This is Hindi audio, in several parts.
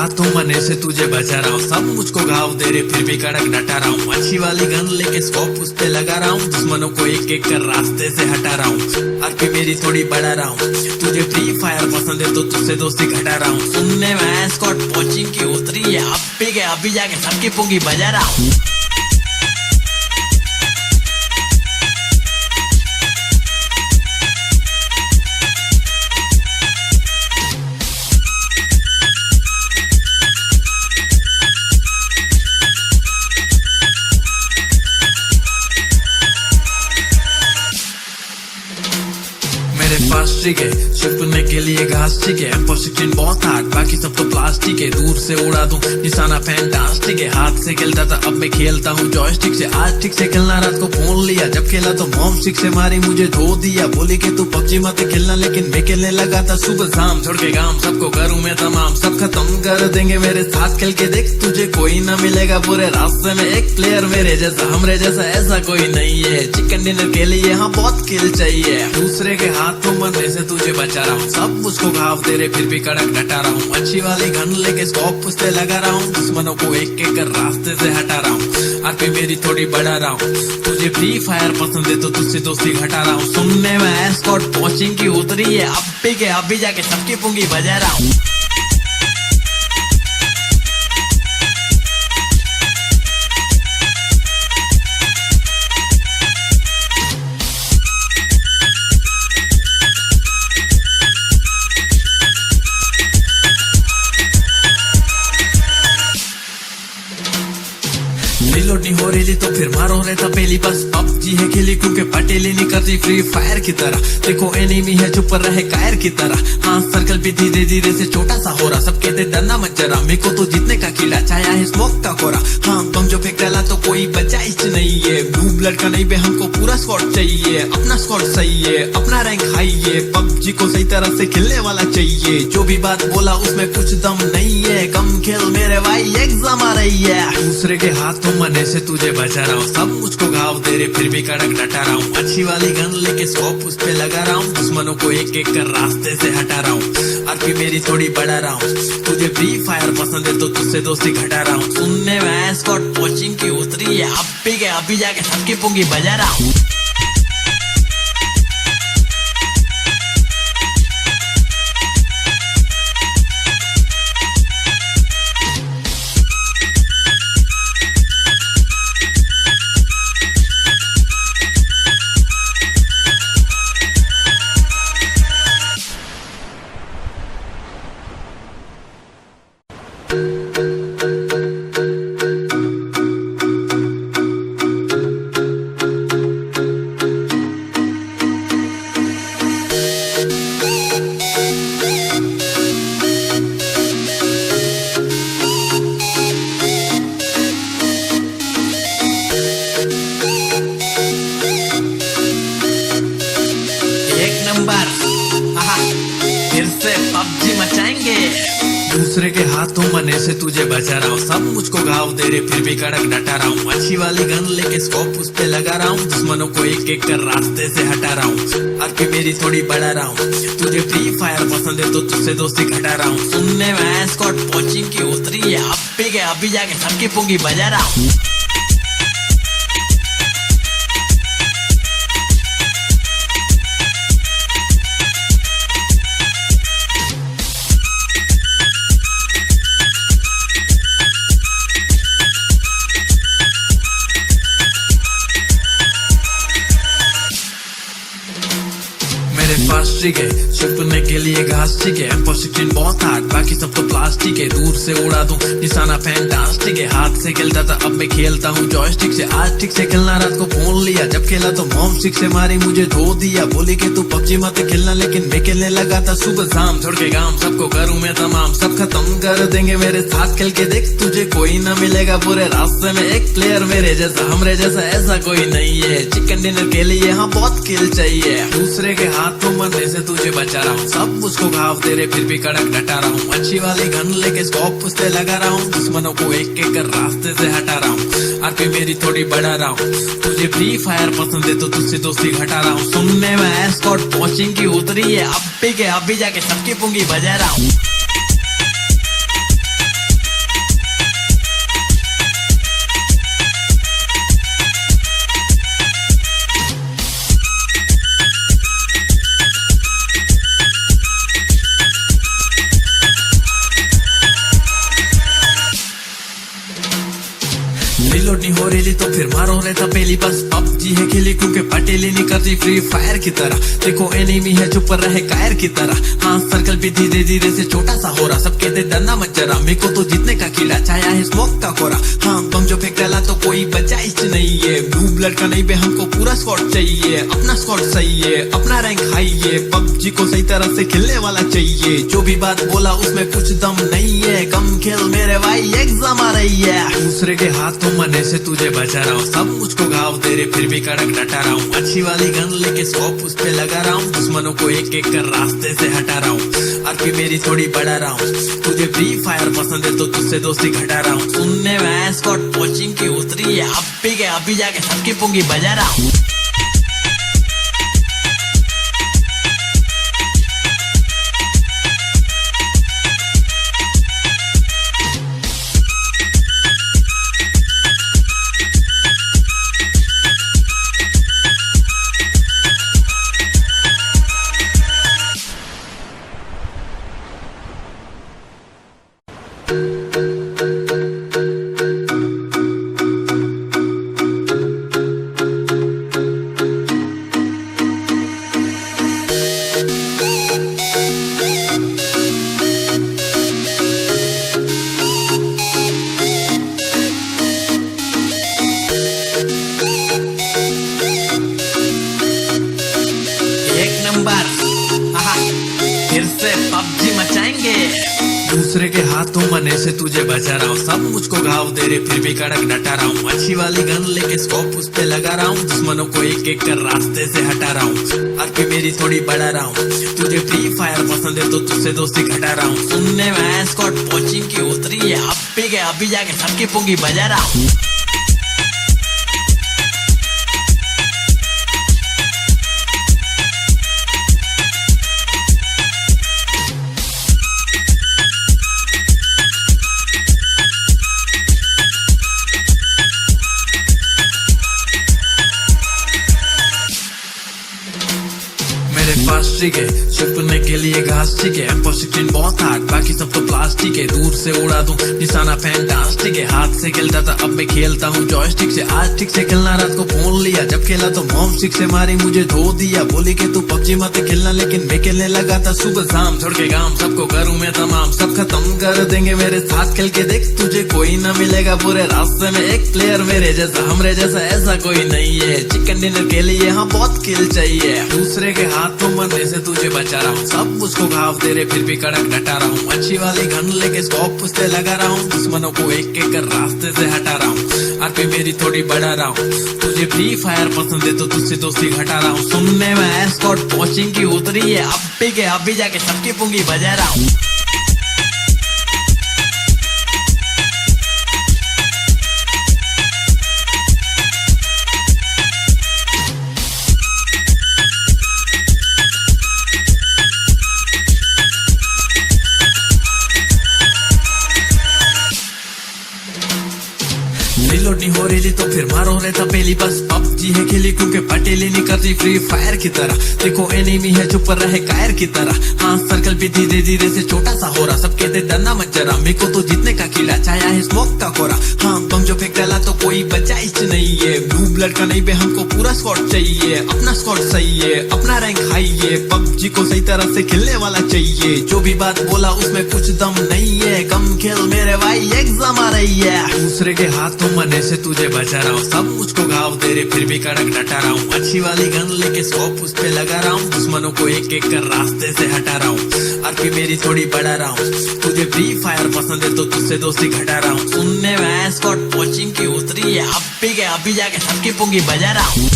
हाथों मने से तुझे बचा रहा हूँ, सब मुझको घाव दे रहे फिर भी कड़क डटा रहा हूँ। अच्छी वाली गन लेके स्कोप उस पे लगा रहा हूँ, दुश्मनों को एक एक कर रास्ते से हटा रहा हूँ। आरपी मेरी थोड़ी बढ़ा रहा हूँ, तुझे फ्री फायर पसंद है तो तुझसे दोस्ती घटा रहा हूँ। सुनने में स्कॉट कोचिंग की उतरी है, अब भी जाके सबकी पुंगी बजा रहा हूँ। मेरे पास ट्रिक है छिपने के लिए घास ठीक है, M416 बहुत हार्ड बाकी सब तो प्लास्टिक है। दूर से उड़ा दूं निशाना फैंटास्टिक है, हाथ से खेलता था अब मैं खेलता हूँ जॉयस्टिक से। आज ठीक से खेलना रात को फोन लिया, जब खेला तो मॉम स्टिक से मारी मुझे धो दिया। बोली कि तू PUBG मत खेलना, लेकिन मैं खेलने लगा था सुबह शाम। छोड़ के गांव सबको करूँ मैं तमाम, सब खत्म कर देंगे मेरे साथ खेल के देख, तुझे कोई ना मिलेगा पूरे रास्ते में एक प्लेयर मेरे जैसा। हमरे जैसा ऐसा कोई नहीं है, चिकन डिनर के लिए हाँ बहुत किल चाहिए। दूसरे के हाथों मरने से तुझे बचा रहा हूँ, सब मुझको घाव दे रहे फिर भी कड़क डटा रहा हूँ। अच्छी वाली गन लेके स्कोप उस पे लगा रहा हूँ, दुश्मनों को एक एक कर रास्ते से हटा रहा हूँ। आरपी मेरी थोड़ी बढ़ा रहा हूँ, तुझे फ्री फायर पसंद है तो तुझसे दोस्ती घटा रहा हूँ। सुनने में स्कॉट कोचिंग की उतरी है, अब भी जाके सबकी पुंगी बजा रहा हूँ। रिलोड नहीं हो रही तो फिर मारो रहता पहली, बस PUBG है खेली क्योंकि पटेली नहीं करती फ्री फायर की तरह। देखो एनिमी है चुप रहे कायर की तरह, हाँ सर्कल भी धीरे धीरे से छोटा सा हो रहा। सब कहते डरना मत जरा, मेरे को तो जीतने का कीड़ा छाया है स्मोक का कोरा। हाँ बम जो फेंक डाला तो कोई बचा इस नहीं है, ब्लू ब्लड का नहीं बे हमको पूरा स्क्वाड चाहिए। अपना स्क्वाड सही है, अपना रैंक हाई है, PUBG को सही तरह से खेलने वाला चाहिए। जो भी बात बोला उसमें कुछ दम नहीं है, कम खेल मेरे भाई एग्जाम आ रही है। दूसरे के हाथों मने से तुझे बचा रहा हूँ, सब मुझको घाव दे रहे फिर भी कड़क डटा रहा हूँ। अच्छी वाली गन लेके स्कोप उस पे लगा रहा हूँ, दुश्मनों को एक एक कर रास्ते से हटा रहा हूँ। आरपी मेरी थोड़ी बढ़ा रहा हूँ, तुझे फ्री फायर पसंद है तो तुझसे दोस्ती घटा रहा हूँ। सुनने में स्कॉट कोचिंग की उतरी है, अब भी जाके सबकी पुंगी बजा रहा हूँ। फिर से PUBG मचाएंगे। दूसरे के हाथों मने से तुझे बचा रहा हूँ, सब मुझको घाव दे रहे फिर भी कड़क डटा रहा हूँ। अच्छी वाली गन लेके स्कोप उस पे लगा रहा हूँ, दुश्मनों को एक एक कर रास्ते से हटा रहा हूँ। आरपी मेरी थोड़ी बढ़ा रहा हूँ, तुझे फ्री फायर पसंद है तो तुझसे दोस्ती घटा रहा हूँ। सुनने में स्कॉट कोचिंग की उतरी है, अब भी जाके सबकी पुंगी बजा रहा हूँ। मेरे पास ट्रिक है छिपने के लिए घास ठीक है, M416 बहुत हार्ड बाकी सब तो प्लास्टिक है। दूर से उड़ा दूं निशाना फैंटास्टिक है, हाथ से खेलता था अब मैं खेलता हूँ जॉयस्टिक से। आज ठीक से खेलना रात को फोन लिया, जब खेला तो मॉम स्टिक से मारी मुझे धो दिया। बोली कि तू PUBG मत खेलना, लेकिन मैं खेलने लगा था सुबह शाम। छोड़ के गांव सबको करूँ मैं तमाम, सब खत्म कर देंगे मेरे साथ खेल के देख, तुझे कोई ना मिलेगा पूरे रास्ते में एक प्लेयर मेरे जैसा। हमरे जैसा ऐसा कोई नहीं है, चिकन डिनर के लिए हाँ बहुत किल चाहिए। दूसरे के हाथों मरने से तुझे बचा रहा हूँ, सब मुझको घाव दे रहे फिर भी कड़क डटा रहा हूँ। अच्छी वाली गन लेके स्कोप उस पे लगा रहा हूँ, दुश्मनों को एक एक कर रास्ते से हटा रहा हूँ। आरपी मेरी थोड़ी बढ़ा रहा हूँ, तुझे फ्री फायर पसंद है तो तुझसे दोस्ती घटा रहा हूँ। सुनने में स्कॉट कोचिंग की उतरी है, अब भी जाके सबकी पुंगी बजा रहा हूँ। रिलोड नहीं हो रही तो फिर मारो रे तपेली, बस पबजी है खेली क्योंकि पटेली नहीं करती फ्री फायर की तरह। देखो एनिमी है चुप रहे कायर की तरह। हाँ सर्कल भी धीरे धीरे से छोटा सा हो रहा, सब कहते डरना मत जरा, मेरे को तो जीतने का कीड़ा छाया है स्मोक का कोरा। हाँ बम जो फेंक डाला तो कोई बचा इच नहीं है, ब्लू ब्लड का नहीं बे हमको पूरा स्क्वाड चाहिए, अपना स्क्वाड सही है, अपना रैंक हाई है, पबजी को सही तरह से खेलने वाला चाहिए। जो भी बात बोला उसमें कुछ दम नहीं है, कम खेल मेरे भाई एग्जाम आ रही है। दूसरे के हाथों मने से तुझे बचा रहा हूँ, सब मुझको घाव दे रहे फिर भी कड़क डटा रहा हूँ। अच्छी वाली गन लेके स्कोप उस पे लगा रहा हूँ, दुश्मनों को एक एक कर रास्ते से हटा रहा हूँ, आरपी मेरी थोड़ी बढ़ा रहा हूँ। तुझे फ्री फायर पसंद है तो तुझसे दोस्ती घटा रहा हूँ। सुनने में स्कॉट कोचिंग की उतरी है, अभी जाके सबकी पुंगी बजा रहा हूँ। फिर से पबजी मचाएंगे। दूसरे के हाथों मने से तुझे बचा रहा हूँ, सब मुझको घाव दे रहे फिर भी कड़क डटा रहा हूँ। अच्छी वाली गन लेके स्कोप उस पे लगा रहा हूँ, दुश्मनों को एक एक कर रास्ते से हटा रहा हूँ, आरपी मेरी थोड़ी बढ़ा रहा हूँ। तुझे फ्री फायर पसंद है तो तुझसे दोस्ती घटा रहा हूँ। सुनने में स्कॉट कोचिंग की उतरी है, अभी जाके सबकी पुंगी बजा रहा हूँ। मेरे पास ट्रिक है छुपने के लिए घास ठीक है, M16 बहुत हार्ड बाकी सब तो प्लास्टिक है, दूर से उड़ा दूं निशाना फैंटास्टिक है। हाथ से खेलता था अब मैं खेलता हूँ जॉयस्टिक से, आज ठीक से खेलना रात को फोन लिया, जब खेला तो मॉम सिक्स से मारी मुझे धो दिया, बोली कि तू पबजी मत खेलना, लेकिन मैं खेलने लगा था सुबह शाम, छोड़ के गांव सबको करूँ मैं तमाम, सब खत्म कर देंगे मेरे साथ खेल के देख, तुझे कोई ना मिलेगा पूरे रास्ते में एक प्लेयर मेरे जैसा, हमरे जैसा ऐसा कोई नहीं है। चिकन डिनर के लिए यहाँ बहुत किल चाहिए, दूसरे के हाथों मरने से तुझे बचा रहा हूँ, सब मुझको घाव दे रहे फिर भी कड़क डटा रहा हूँ। अच्छी वाली गन लेके स्कोप उस पे लगा रहा हूँ, दुश्मनों को एक एक कर रास्ते से हटा रहा हूँ, आरपी मेरी थोड़ी बढ़ा रहा हूँ। तुझे फ्री फायर पसंद है तो तुझसे दोस्ती घटा रहा हूँ। सुनने में स्कॉट कोचिंग की उतरी है, अभी जाके सबकी पुंगी बजा रहा हूँ। रिलोड नहीं हो रही तो फिर मारो रे तपेली, बस पबजी है खेली क्योंकि पटेली नहीं करती फ्री फायर की तरह। देखो एनिमी है चुप रहे कायर की तरह। हाँ सर्कल भी धीरे धीरे से छोटा सा हो रहा, सब कहते डरना मत जरा, मेरे को तो जीतने का कीड़ा छाया है स्मोक का कोरा। हाँ बम जो फेंक डाला तो कोई बचा इच नहीं है, ब्लू ब्लड का नहीं बे हमको पूरा स्क्वाड चाहिए, अपना स्क्वाड सही है, अपना रैंक हाई है, पबजी को सही तरह से खेलने वाला चाहिए। जो भी बात बोला उसमें कुछ दम नहीं है, कम खेल मेरे भाई एग्जाम आ रही है। दूसरे के हाथों मने से तुझे बचा रहा हूँ, सब मुझको घाव दे रहे फिर भी कड़क डटा रहा हूँ। अच्छी वाली गन लेके स्कोप उस पे लगा रहा हूँ, दुश्मनों को एक एक कर रास्ते से हटा रहा हूँ, आरपी मेरी थोड़ी बढ़ा रहा हूँ। तुझे फ्री फायर पसंद है तो तुझसे दोस्ती घटा रहा हूँ। सुनने में स्कॉट कोचिंग की उतरी है, अभी जाके सबकी पुंगी बजा रहा हूँ।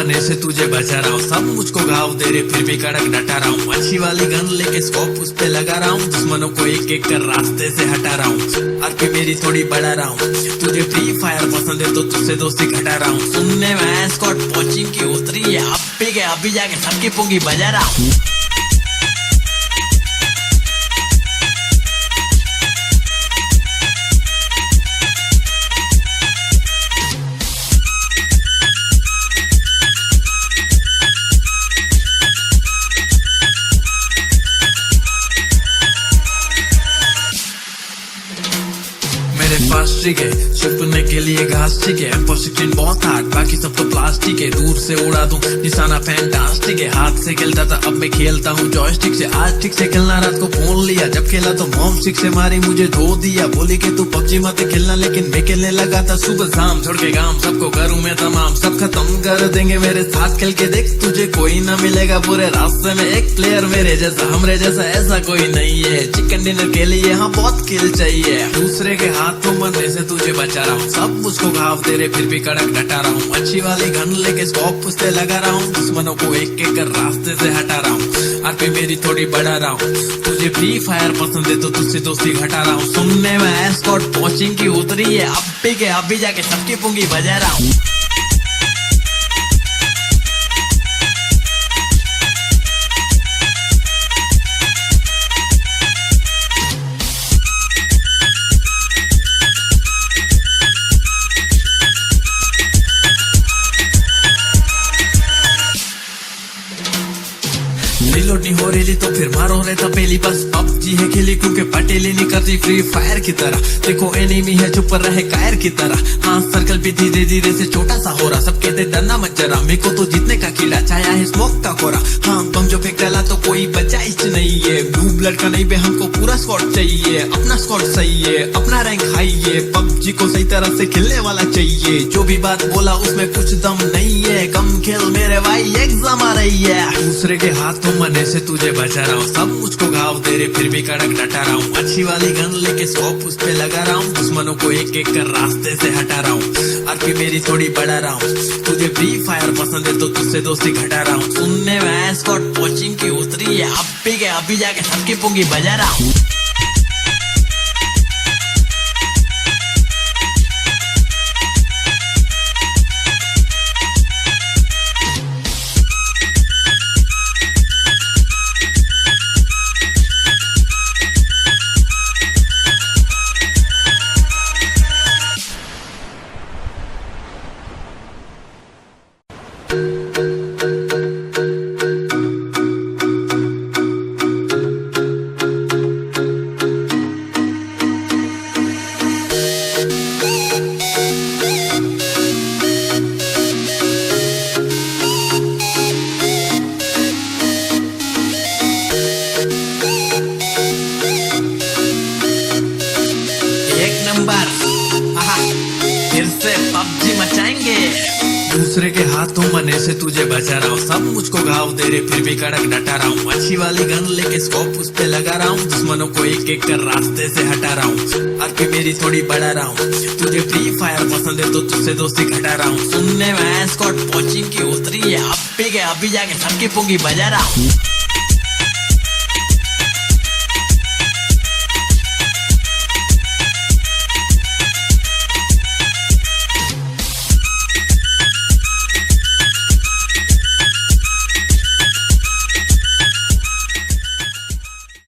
मरने से तुझे बचा रहा हूँ, सब मुझको घाव दे रहे फिर भी कड़क डटा रहा हूँ। अच्छी वाली गन लेके स्कोप उस पे लगा रहा हूँ, दुश्मनों को एक एक कर रास्ते से हटा रहा हूँ। आरपी मेरी थोड़ी बढ़ा रहा हूँ, तुझे फ्री फायर पसंद है तो तुझसे दोस्ती घटा रहा हूँ। सुनने में स्कॉट कोचिंग की उतरी है, अभी जाके सबकी पुंगी बजा रहा हूँ। मेरे पास ट्रिक है छुपने के लिए घास ठीक है, M16 बहुत हार्ड बाकी सब तो प्लास्टिक है। दूर से उड़ा दूं निशाना फैंटास्टिक है, हाथ से खेलता था अब मैं खेलता हूँ जॉयस्टिक से। आज ठीक से खेलना रात को फोन लिया, जब खेला तो मॉम सिक्स से मारी मुझे धो दिया। बोली कि तू PUBG मत खेलना, लेकिन मैं खेलने लगा था सुबह शाम। छोड़ के काम सबको करूँ मैं तमाम, सब खत्म कर देंगे मेरे साथ खेल के देख, तुझे कोई ना मिलेगा पूरे रास्ते में एक प्लेयर मेरे जैसा। हमरे जैसा ऐसा कोई नहीं है, चिकन डिनर के लिए यहाँ बहुत किल चाहिए। दूसरे के हाथों मरने से तुझे बचा रहा हूँ, सब मुझको घाव दे रहे फिर भी कड़क डटा रहा हूँ। अच्छी वाली गन लेके स्कोप उस पे लगा रहा हूँ, दुश्मनों को एक एक कर रास्ते से हटा रहा हूँ। आरपी मेरी थोड़ी बढ़ा रहा हूँ, तुझे फ्री फायर पसंद है तो तुझसे दोस्ती घटा रहा हूँ। सुनने में स्कॉट कोचिंग की उतरी है, अभी जाके सबकी पुंगी बजा रहा हूँ। रिलोड नहीं हो रही तो फिर मारो रहता पहली बस। PUBG है खेली क्योंकि पटेली नहीं करती फ्री फायर की तरह। देखो एनिमी है चुप रहे कायर की तरह, हाँ सर्कल भी धीरे धीरे से छोटा सा हो रहा। सब कहते डरना मत जरा, मेरे को तो जीतने का कीड़ा छाया है स्मोक का कोरा। हाँ बम जो फेंक डाला तो कोई बचा ही नहीं है, ब्लू ब्लड का नहीं बे हमको पूरा स्क्वाड चाहिए। अपना स्क्वाड सही है, अपना रैंक हाई है, PUBG को सही तरह से खेलने वाला चाहिए। जो भी बात बोला उसमें कुछ दम नहीं है, कम खेल मेरे भाई एग्जाम आ रही है। दूसरे के हाथों मरने से तुझे बचा रहा हूँ, सब मुझको घाव दे रहे फिर भी कड़क डटा रहा हूँ। अच्छी वाली गन लेके स्कोप उस पे लगा रहा हूँ, दुश्मनों को एक एक कर रास्ते से हटा रहा हूँ। आरपी मेरी थोड़ी बढ़ा रहा हूँ, तुझे फ्री फायर पसंद है तो तुझसे दोस्ती घटा रहा हूँ। सुनने में स्कॉट कोचिंग की उतरी है, अभी जाके सबकी पुंगी बजा रहा हूँ। फिर से PUBG मचाएंगे। दूसरे के हाथों मरने से तुझे बचा रहा हूँ, सब मुझको घाव दे रहे फिर भी कड़क डटा रहा हूँ। अच्छी वाली गन लेके स्कोप उस पे लगा रहा हूँ, दुश्मनों को एक एक कर रास्ते से हटा रहा हूँ। आरपी मेरी थोड़ी बढ़ा रहा हूँ, तुझे फ्री फायर पसंद है तो तुझसे दोस्ती घटा रहा हूँ। सुनने में स्कॉट कोचिंग की उतरी है, अभी जाके सबकी पुंगी बजा रहा हूँ।